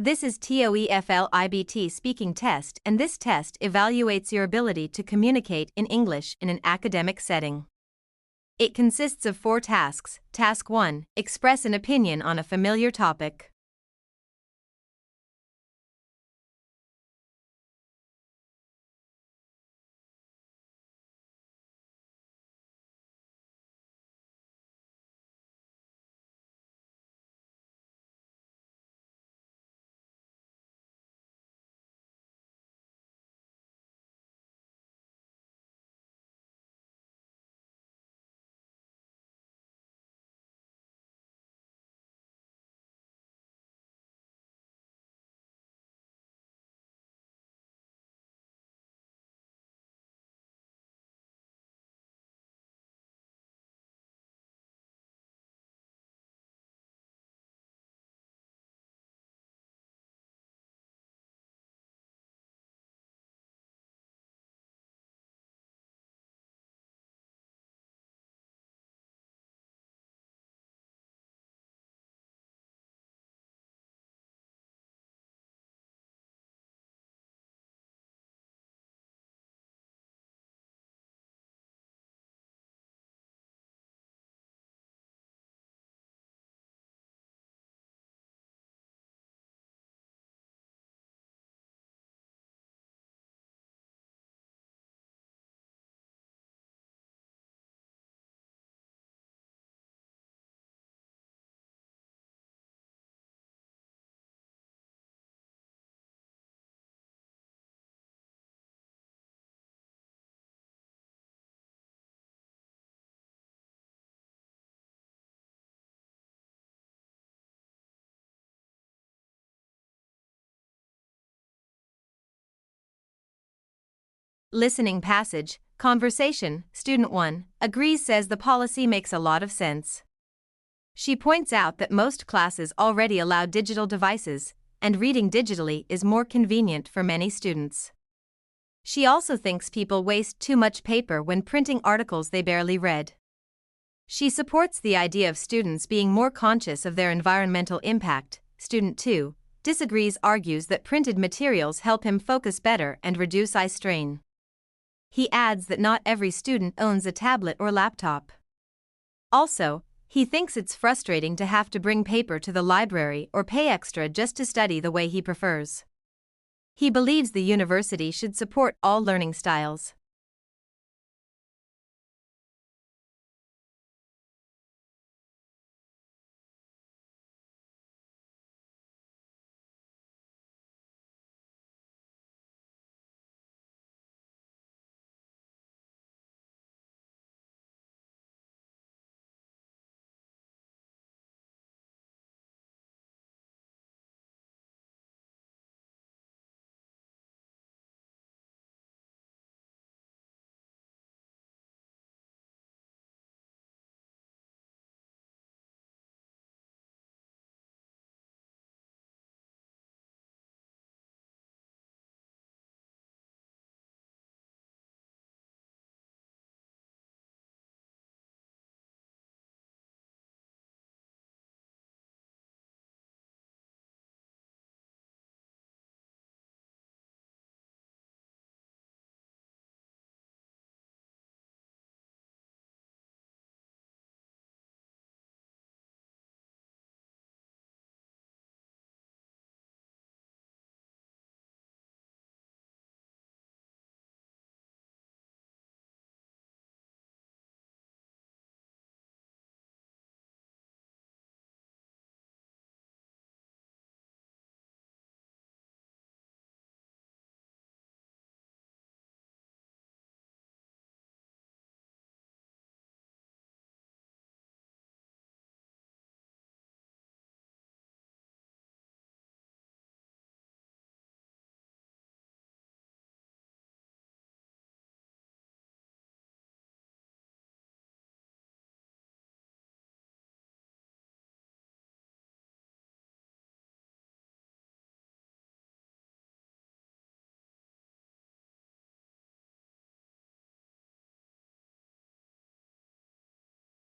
This is TOEFL IBT speaking test, and this test evaluates your ability to communicate in English in an academic setting. It consists of 4 tasks. Task 1, express an opinion on a familiar topic. Listening passage, conversation. Student 1 agrees, says the policy makes a lot of sense. She points out that most classes already allow digital devices, and reading digitally is more convenient for many students. She also thinks people waste too much paper when printing articles they barely read. She supports the idea of students being more conscious of their environmental impact. Student 2 disagrees, argues that printed materials help him focus better and reduce eye strain. He adds that not every student owns a tablet or laptop. Also, he thinks it's frustrating to have to bring paper to the library or pay extra just to study the way he prefers. He believes the university should support all learning styles.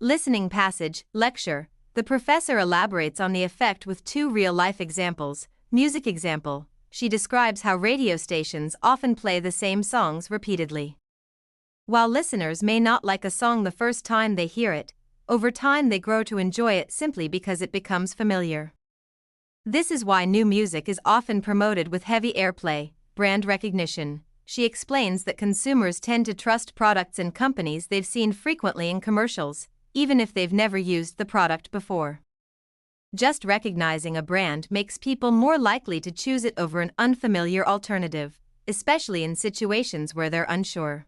Listening passage, lecture. The professor elaborates on the effect with 2 real-life examples. Music example. She describes how radio stations often play the same songs repeatedly. While listeners may not like a song the first time they hear it, over time they grow to enjoy it simply because it becomes familiar. This is why new music is often promoted with heavy airplay, brand recognition. She explains that consumers tend to trust products and companies they've seen frequently in commercials, even if they've never used the product before. Just recognizing a brand makes people more likely to choose it over an unfamiliar alternative, especially in situations where they're unsure.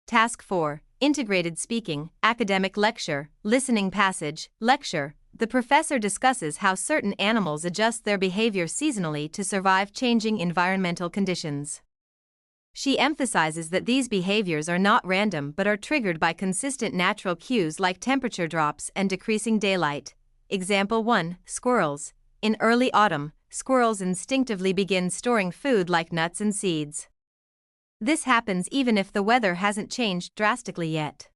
Task 4. Integrated Speaking, Academic Lecture, Listening Passage, Lecture. The professor discusses how certain animals adjust their behavior seasonally to survive changing environmental conditions. She emphasizes that these behaviors are not random but are triggered by consistent natural cues like temperature drops and decreasing daylight. Example 1. Squirrels. In early autumn, squirrels instinctively begin storing food like nuts and seeds. This happens even if the weather hasn't changed drastically yet.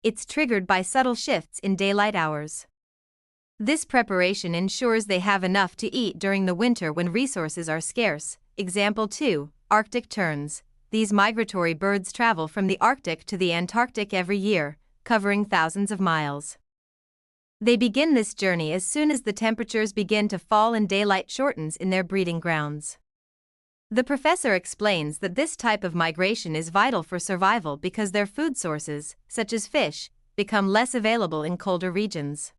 It's triggered by subtle shifts in daylight hours. This preparation ensures they have enough to eat during the winter when resources are scarce. Example 2. Arctic terns. These migratory birds travel from the Arctic to the Antarctic every year, covering thousands of miles. They begin this journey as soon as the temperatures begin to fall and daylight shortens in their breeding grounds. The professor explains that this type of migration is vital for survival because their food sources, such as fish, become less available in colder regions.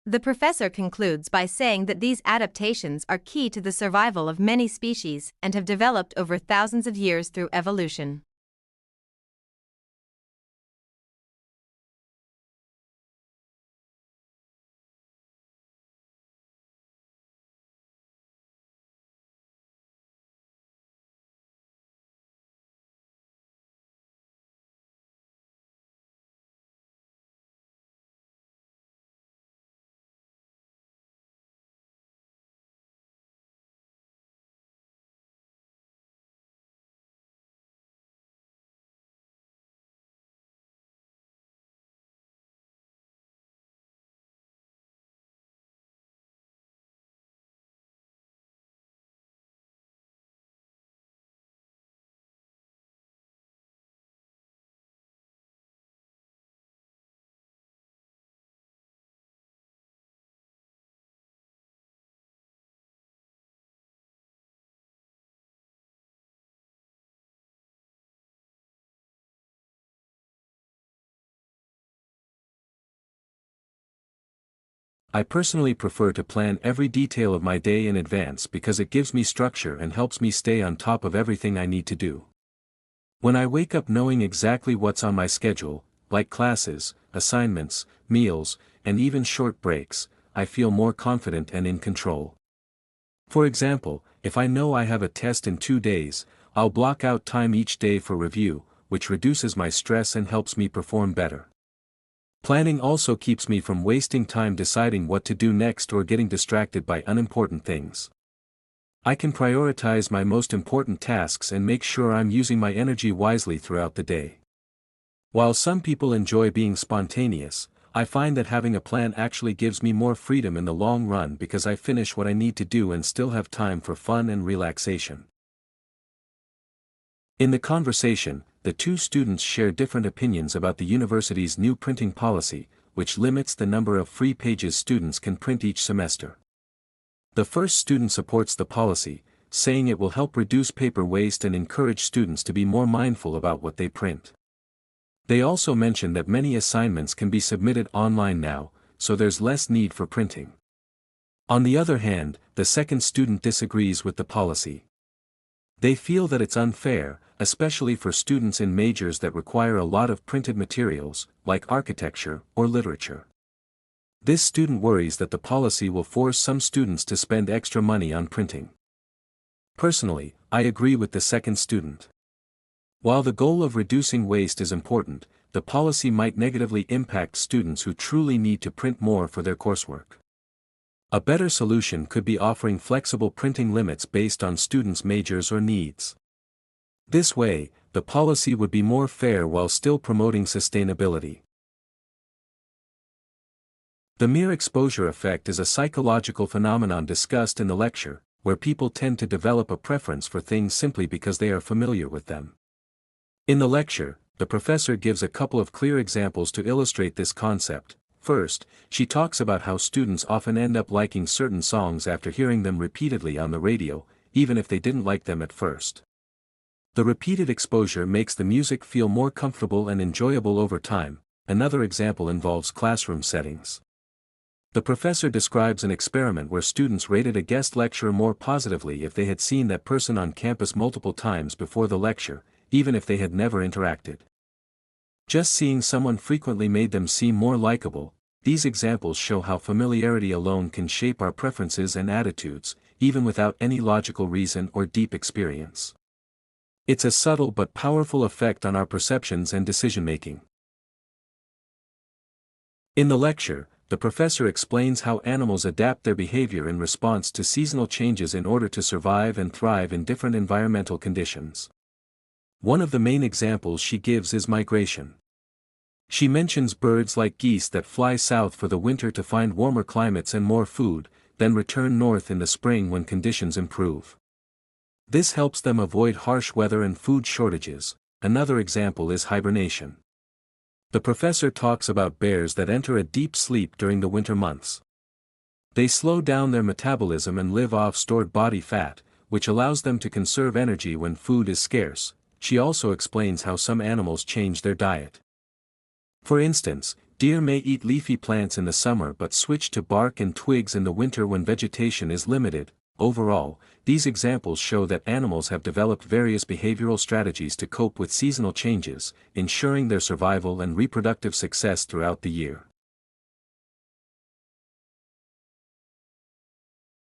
The professor concludes by saying that these adaptations are key to the survival of many species and have developed over thousands of years through evolution. I personally prefer to plan every detail of my day in advance because it gives me structure and helps me stay on top of everything I need to do. When I wake up knowing exactly what's on my schedule, like classes, assignments, meals, and even short breaks, I feel more confident and in control. For example, if I know I have a test in 2 days, I'll block out time each day for review, which reduces my stress and helps me perform better. Planning also keeps me from wasting time deciding what to do next or getting distracted by unimportant things. I can prioritize my most important tasks and make sure I'm using my energy wisely throughout the day. While some people enjoy being spontaneous, I find that having a plan actually gives me more freedom in the long run because I finish what I need to do and still have time for fun and relaxation. In the conversation, the two students share different opinions about the university's new printing policy, which limits the number of free pages students can print each semester. The first student supports the policy, saying it will help reduce paper waste and encourage students to be more mindful about what they print. They also mention that many assignments can be submitted online now, so there's less need for printing. On the other hand, the second student disagrees with the policy. They feel that it's unfair, especially for students in majors that require a lot of printed materials, like architecture or literature. This student worries that the policy will force some students to spend extra money on printing. Personally, I agree with the second student. While the goal of reducing waste is important, the policy might negatively impact students who truly need to print more for their coursework. A better solution could be offering flexible printing limits based on students' majors or needs. This way, the policy would be more fair while still promoting sustainability. The mere exposure effect is a psychological phenomenon discussed in the lecture, where people tend to develop a preference for things simply because they are familiar with them. In the lecture, the professor gives a couple of clear examples to illustrate this concept. First, she talks about how students often end up liking certain songs after hearing them repeatedly on the radio, even if they didn't like them at first. The repeated exposure makes the music feel more comfortable and enjoyable over time. Another example involves classroom settings. The professor describes an experiment where students rated a guest lecturer more positively if they had seen that person on campus multiple times before the lecture, even if they had never interacted. Just seeing someone frequently made them seem more likable. These examples show how familiarity alone can shape our preferences and attitudes, even without any logical reason or deep experience. It's a subtle but powerful effect on our perceptions and decision-making. In the lecture, the professor explains how animals adapt their behavior in response to seasonal changes in order to survive and thrive in different environmental conditions. One of the main examples she gives is migration. She mentions birds like geese that fly south for the winter to find warmer climates and more food, then return north in the spring when conditions improve. This helps them avoid harsh weather and food shortages. Another example is hibernation. The professor talks about bears that enter a deep sleep during the winter months. They slow down their metabolism and live off stored body fat, which allows them to conserve energy when food is scarce. She also explains how some animals change their diet. For instance, deer may eat leafy plants in the summer but switch to bark and twigs in the winter when vegetation is limited. Overall, these examples show that animals have developed various behavioral strategies to cope with seasonal changes, ensuring their survival and reproductive success throughout the year.